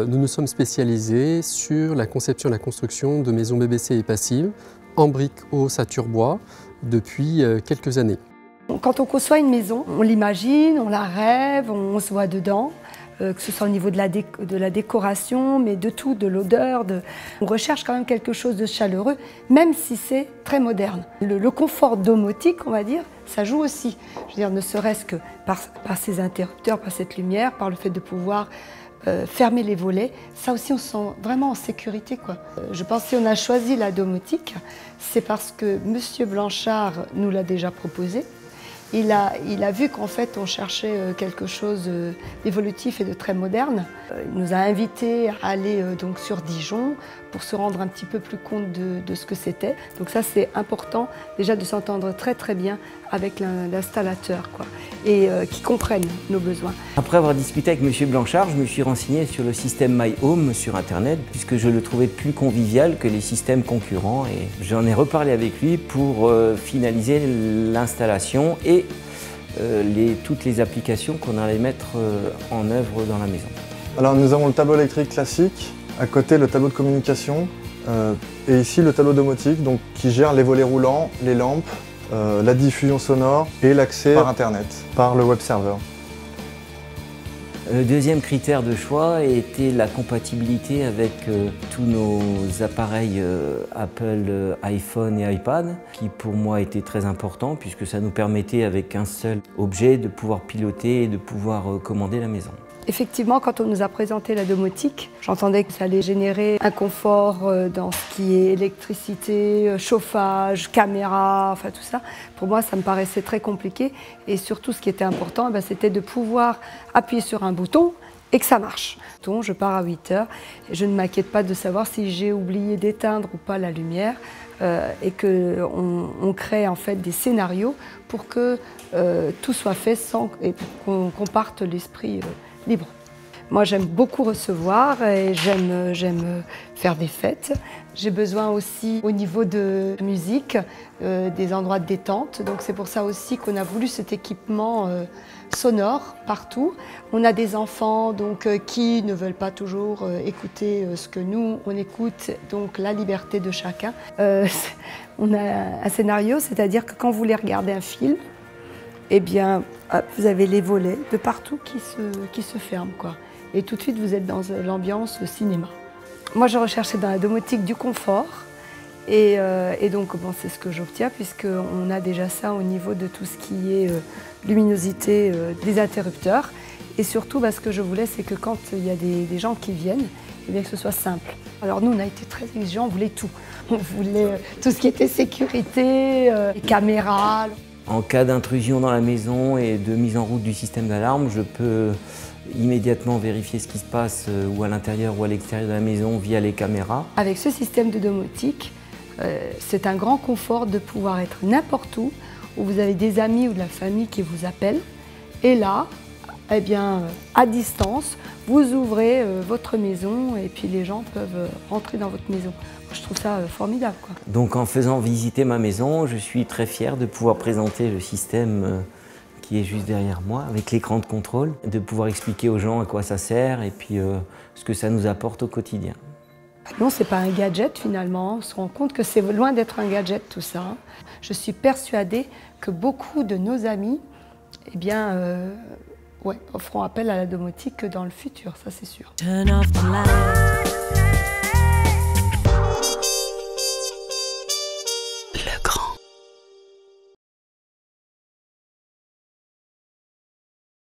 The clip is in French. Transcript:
Nous nous sommes spécialisés sur la conception et la construction de maisons BBC et passives en briques, ossature bois depuis quelques années. Quand on conçoit une maison, on l'imagine, on la rêve, on se voit dedans, que ce soit au niveau de la décoration, mais de tout, de l'odeur. On recherche quand même quelque chose de chaleureux, même si c'est très moderne. Le confort domotique, on va dire, ça joue aussi. Je veux dire, ne serait-ce que par ces interrupteurs, par cette lumière, par le fait de pouvoir fermer les volets, ça aussi on se sent vraiment en sécurité, quoi. Je pense que si on a choisi la domotique, c'est parce que Monsieur Blanchard nous l'a déjà proposé. Il a vu qu'en fait on cherchait quelque chose d'évolutif et de très moderne. Il nous a invités à aller donc sur Dijon pour se rendre un petit peu plus compte de ce que c'était. Donc ça c'est important déjà de s'entendre très très bien avec l'installateur, quoi, et qui comprenne nos besoins. Après avoir discuté avec M. Blanchard, je me suis renseigné sur le système My Home sur Internet puisque je le trouvais plus convivial que les systèmes concurrents et j'en ai reparlé avec lui pour finaliser l'installation et toutes les applications qu'on allait mettre en œuvre dans la maison. Alors nous avons le tableau électrique classique, à côté le tableau de communication et ici le tableau domotique donc, qui gère les volets roulants, les lampes, la diffusion sonore et l'accès par Internet, par le web server. Le deuxième critère de choix était la compatibilité avec tous nos appareils Apple, iPhone et iPad, qui pour moi était très important puisque ça nous permettait avec un seul objet de pouvoir piloter et de pouvoir commander la maison. Effectivement, quand on nous a présenté la domotique, j'entendais que ça allait générer un confort dans ce qui est électricité, chauffage, caméra, enfin tout ça. Pour moi, ça me paraissait très compliqué et surtout ce qui était important, c'était de pouvoir appuyer sur un bouton et que ça marche. Donc, je pars à 8 h et je ne m'inquiète pas de savoir si j'ai oublié d'éteindre ou pas la lumière et qu'on crée en fait des scénarios pour que tout soit fait et qu'on parte l'esprit libre. Moi j'aime beaucoup recevoir et j'aime faire des fêtes. J'ai besoin aussi au niveau de musique, des endroits de détente. Donc c'est pour ça aussi qu'on a voulu cet équipement sonore partout. On a des enfants donc, qui ne veulent pas toujours écouter ce que nous on écoute, donc la liberté de chacun. On a un scénario, c'est-à-dire que quand vous voulez regarder un film, eh bien, vous avez les volets de partout qui se ferment, quoi. Et tout de suite, vous êtes dans l'ambiance cinéma. Moi, je recherchais dans la domotique du confort. Et donc, bon, c'est ce que j'obtiens, puisqu'on a déjà ça au niveau de tout ce qui est luminosité des interrupteurs. Et surtout, ce que je voulais, c'est que quand il y a des gens qui viennent, eh bien, que ce soit simple. Alors nous, on a été très exigeants, on voulait tout. On voulait tout ce qui était sécurité, les caméras. En cas d'intrusion dans la maison et de mise en route du système d'alarme, je peux immédiatement vérifier ce qui se passe ou à l'intérieur ou à l'extérieur de la maison via les caméras. Avec ce système de domotique, c'est un grand confort de pouvoir être n'importe où vous avez des amis ou de la famille qui vous appellent. Et là, eh bien, à distance, vous ouvrez votre maison et puis les gens peuvent rentrer dans votre maison. Je trouve ça formidable, quoi. Donc en faisant visiter ma maison, je suis très fier de pouvoir présenter le système qui est juste derrière moi, avec l'écran de contrôle, de pouvoir expliquer aux gens à quoi ça sert et puis ce que ça nous apporte au quotidien. Non, c'est pas un gadget finalement, on se rend compte que c'est loin d'être un gadget tout ça. Je suis persuadée que beaucoup de nos amis, eh bien, feront appel à la domotique dans le futur, ça c'est sûr. Turn off the light.